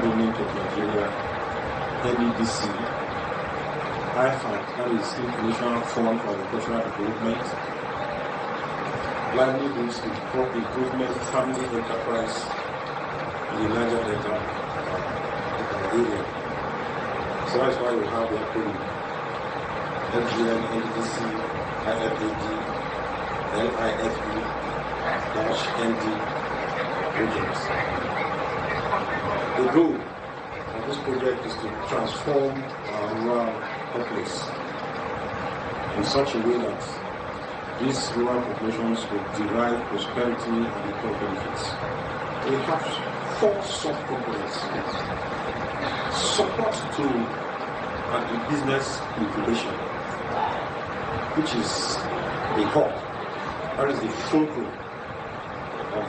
Government of Nigeria, NEDC, Ifad, that is International Fund for Agricultural Development, Livelihoods Improvement Family Enterprise in the Niger Delta area. So that's why we have the acronym FGN, NEDC, IFAD, LIFE-ND projects. The goal of this project is to transform our rural populace in such a way that these rural populations will derive prosperity and equal benefits. We have 4 sub-components. Support to agribusiness incubation, which is the hub, that is the fulcrum of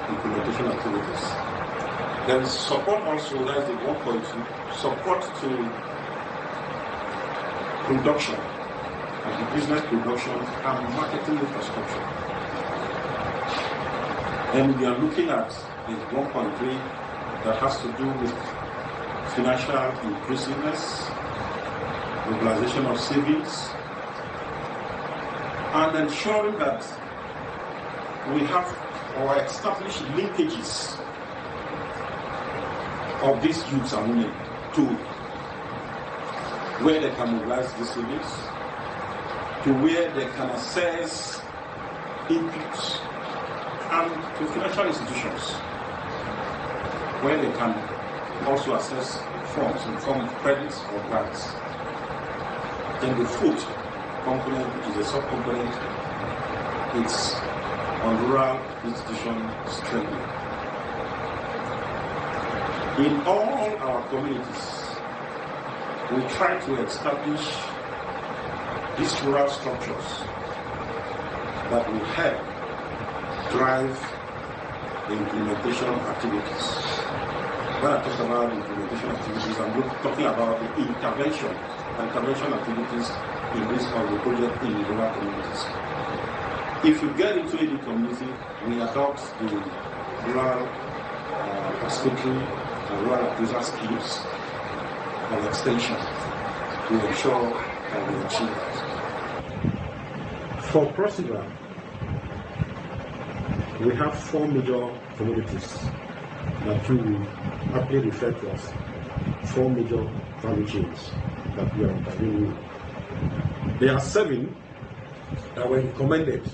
implementation activities. There is support also, that is the 1.2, support to production, agribusiness production and marketing infrastructure. And we are looking at the 1.3 that has to do with financial inclusiveness, mobilization of savings, and ensuring that we have or establish linkages of these youths and women to where they can mobilize these savings, to where they can access inputs, and to financial institutions where they can also access funds in form of credits or grants. Then the food component, which is a sub-component, it's on rural institution strengthening. In all our communities, we try to establish these rural structures that will help drive the implementation activities. When I talk about implementation activities, I'm talking about the intervention activities in this project in the rural communities. If you get into any community, we adopt the rural participatory and rural appraisal schemes and extension to ensure that we achieve that. For Cross-River, we have 4 major communities that we aptly refer to as 4 major value chains that we are intervening. There are 7 that were recommended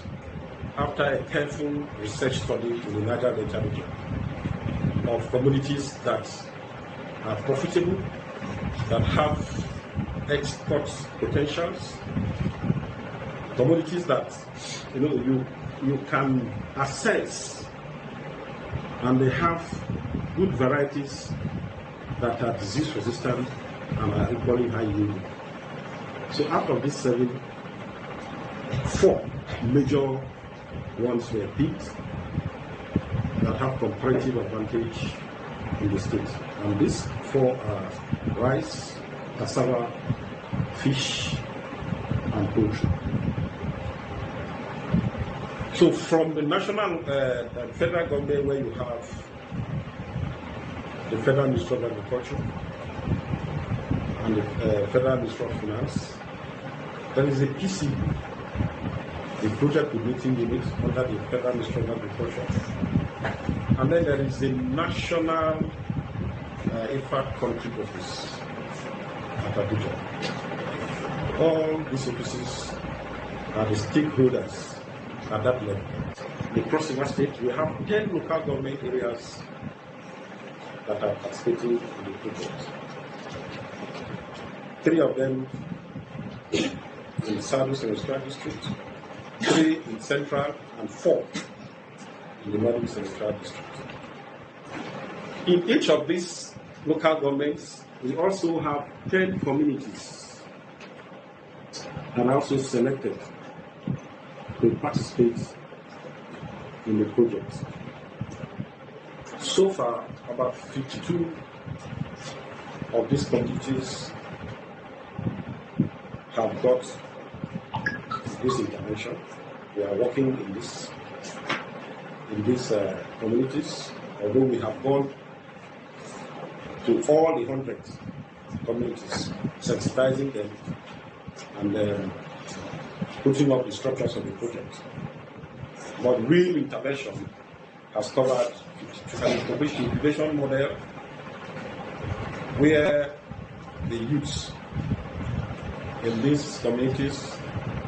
after a careful research study in the Niger Delta region of communities that are profitable, that have export potentials, commodities that you can assess, and they have good varieties that are disease resistant and are equally high yielding. So out of these 7, 4 major ones were picked that have comparative advantage in the state. And these 4 are rice, cassava, fish, and poultry. So from the national, federal government, where you have the Federal Ministry of Agriculture and the Federal Ministry of Finance, there is a PCB, the Project Coordinating Unit under the Federal Ministry of Agriculture. And then there is the National Ifad Country Office at Abuja. All these offices are the stakeholders at that level. The Cross-River State, we have 10 local government areas that are participating in the project. 3 of them in South Central District, 3 in Central, and 4 in the Northern Central District. In each of these local governments, we also have 10 communities that are also selected to participate in the project. So far, about 52 of these communities have got this intervention. We are working in these communities, although we have gone to all the 100 communities, sensitizing them and putting up the structures of the project. But real intervention has covered an incubation model where the youths in these communities,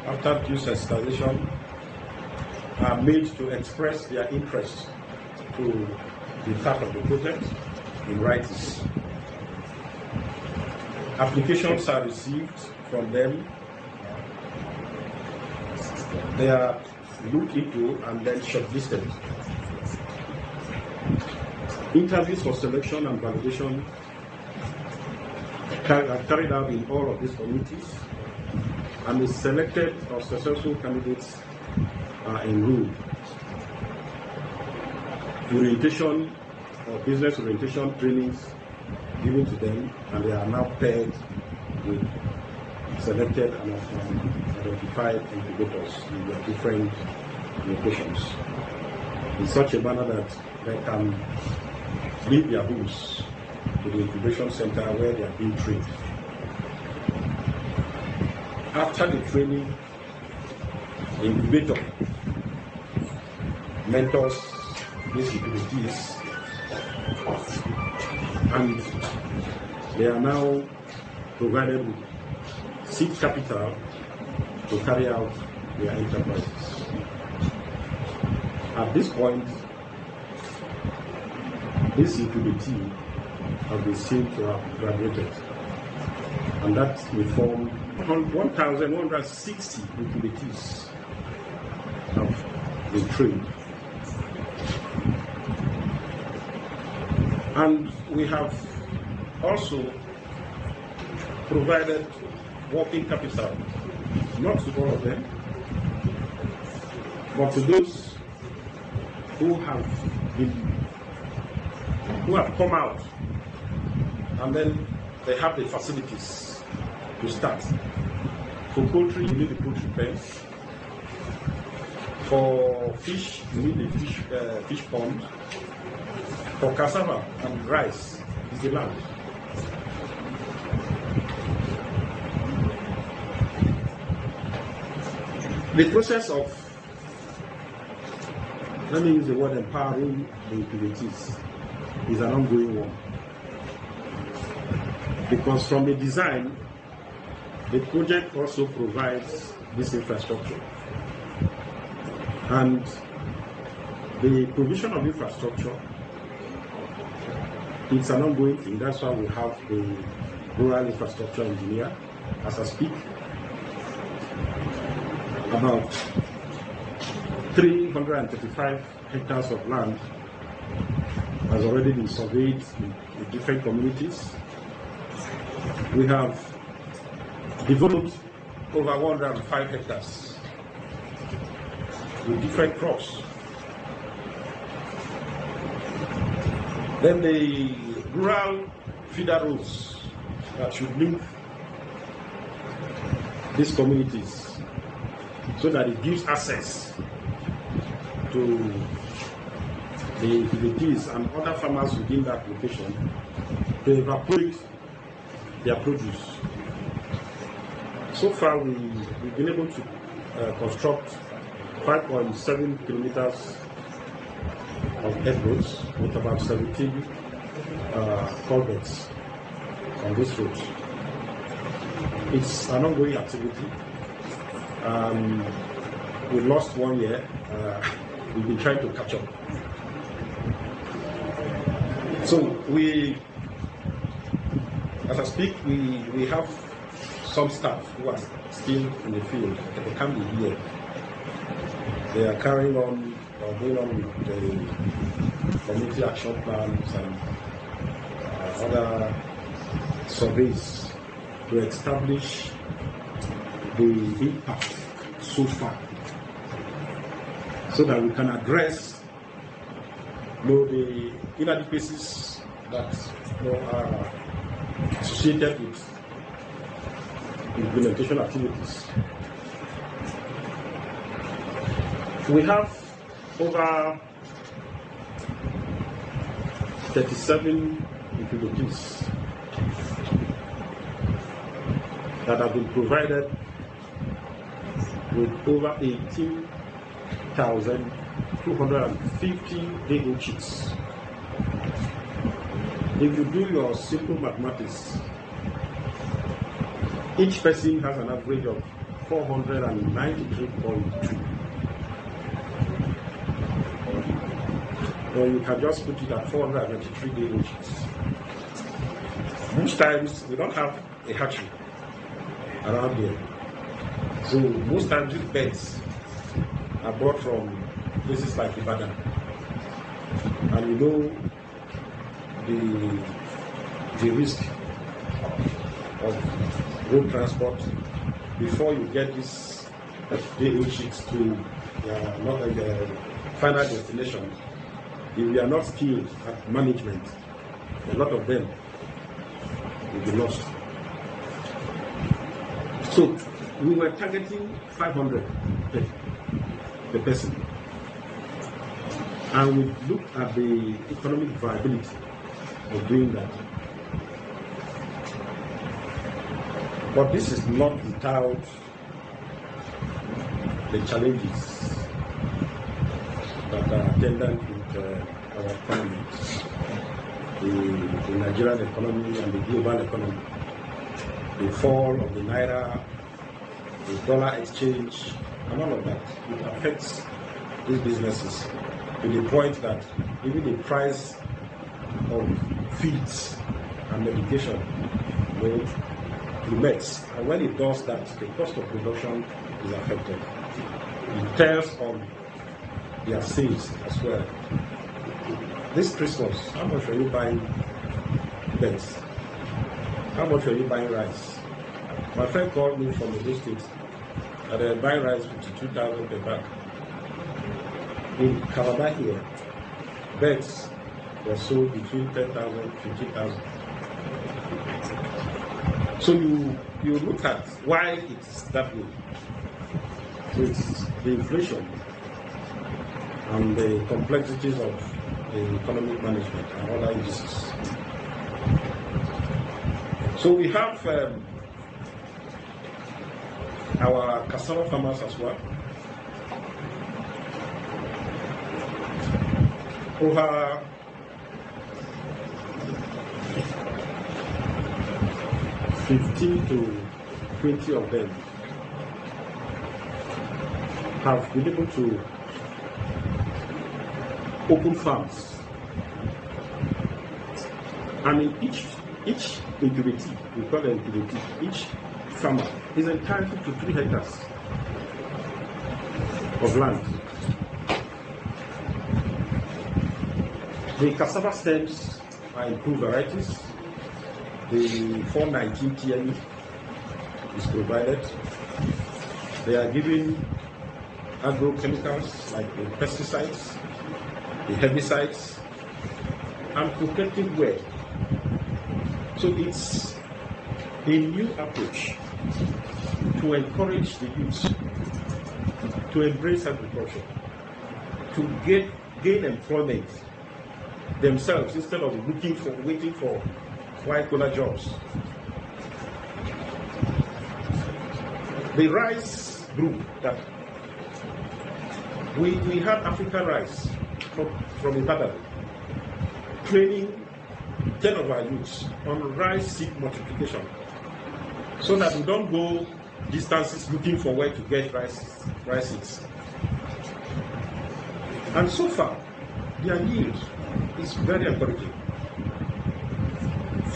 after due sensitization, are made to express their interest to be part of the project in writings. Applications are received from them. They are looked into and then shortlisted. Interviews for selection and validation are carried out in all of these communities, and the selected or successful candidates are enrolled. Orientation or business orientation trainings given to them, and they are now paired with selected and identified incubators in their different locations, in such a manner that they can leave their homes to the incubation center where they are being trained. After the training, the incubator mentors these incubatees, and they are now provided with seed capital to carry out their enterprises. At this point, this incubatee have been seen to have graduated, and that will form 1,160 incubatees have been trained. And we have also provided working capital, not to all of them, but to those who have come out, and then they have the facilities to start. For poultry, you need the poultry pens. For fish, you need the fish pond. For cassava and rice is the land. The process of, let me use the word empowering the incubatees, is an ongoing one. Because from the design, the project also provides this infrastructure. And the provision of infrastructure, it's an ongoing thing. That's why we have the rural infrastructure engineer. As I speak, about 335 hectares of land has already been surveyed in different communities. We have developed over 105 hectares with different crops. Then the rural feeder roads that should link these communities so that it gives access to the incubatees and other farmers within that location to evacuate their produce. So far, we've been able to construct 5.7 kilometers of head roads with about 17 culverts on this road. It's an ongoing activity. We lost 1 year. We've been trying to catch up. So as I speak, we have some staff who are still in the field. They can't be here. They are carrying on or going on with the community action plans and other surveys to establish the impact so far, so that we can address the inadequacies that are associated with implementation activities. We have over 37 utilities that have been provided with over 18,250 day-old chicks. If you do your simple mathematics, each person has an average of 493.2. Well, you can just put it at 493 day-old chicks. Most times, we don't have a hatchery around here. So most times these birds are brought from places like Ifad. And you know the risk of road transport before you get these day-old chicks to not the final destination. If you are not skilled at management, a lot of them will be lost. So we were targeting 500 per person, and we looked at the economic viability of doing that. But this is not without the challenges that are attendant with our economy, the Nigerian economy and the global economy. The fall of the naira, the dollar exchange, and all of that, it affects these businesses to the point that even the price of feeds and medication plummets. And when it does that, the cost of production is affected. It tells on their sales as well. This Christmas, how much are you buying beds? How much are you buying rice? My friend called me from the state and they buy rice 52,000 per bag. In Calabar here, beds were sold between 10,000 and 50,000. So you look at why it's that way. So it's the inflation and the complexities of the economic management and other issues. So we have our cassava farmers as well. Over 15 to 20 of them have been able to open farms, and in each incubator, we call it incubator, each farmer is entitled to 3 hectares of land. The cassava stems are improved varieties. The 419 TLE is provided. They are given agrochemicals like the pesticides, the herbicides, and protective wear. So it's a new approach to encourage the youth to embrace agriculture, to gain employment themselves instead of waiting for white-collar jobs. The rice group that we had African rice from Ifad, training 10 of our youths on rice seed multiplication, so that we don't go distances looking for where to get rice seeds. And so far, their yield is very encouraging.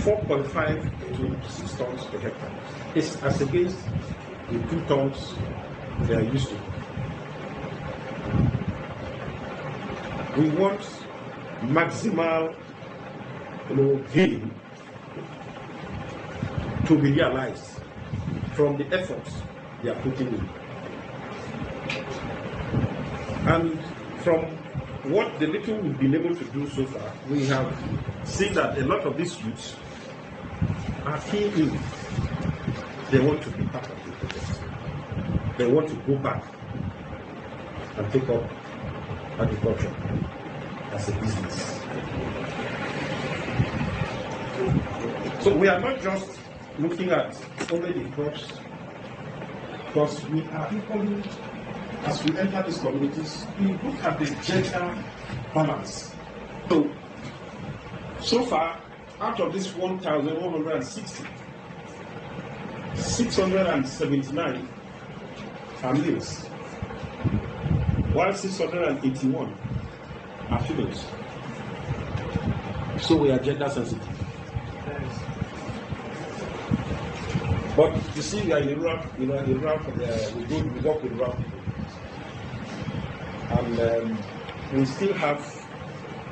4.5 to 6 tons per hectare. It's as against the 2 tons they are used to. We want maximal gain to be realized from the efforts they are putting in. And from what the little we've been able to do so far, we have seen that a lot of these youths are keen in. They want to be part of the process. They want to go back and take up agriculture as a business. So we are not just looking at only the crops, because we are equally, as we enter these communities, we look at the gender balance. So far, out of this 1,160, 679 are males, while 681 are females. So we are gender sensitive. But you see, we are in rural, we work with rural people. And we still have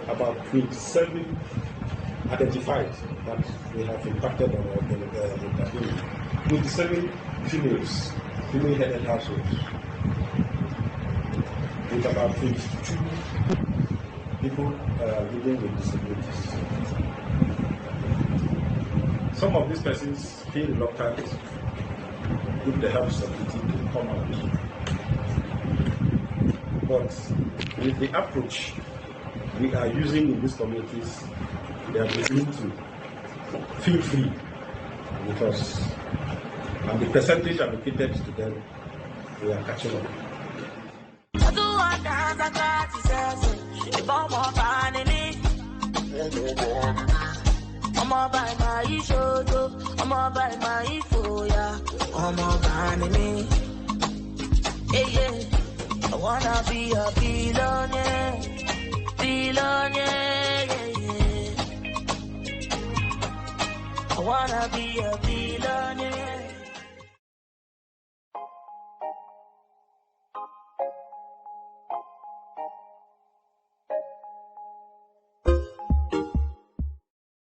about 27 identified that we have impacted on the 27 females, female-headed households, with about 22 people living with disabilities. Some of these persons feel reluctant with the help of somebody to come out. But with the approach we are using in these communities, they are beginning to feel free, because and the percentage allocated to them, we are catching up. I'm all by my show, I'm all by my foya, I'm all by me. Hey, yeah, I wanna be a billionaire, yeah, yeah. I wanna be a billionaire.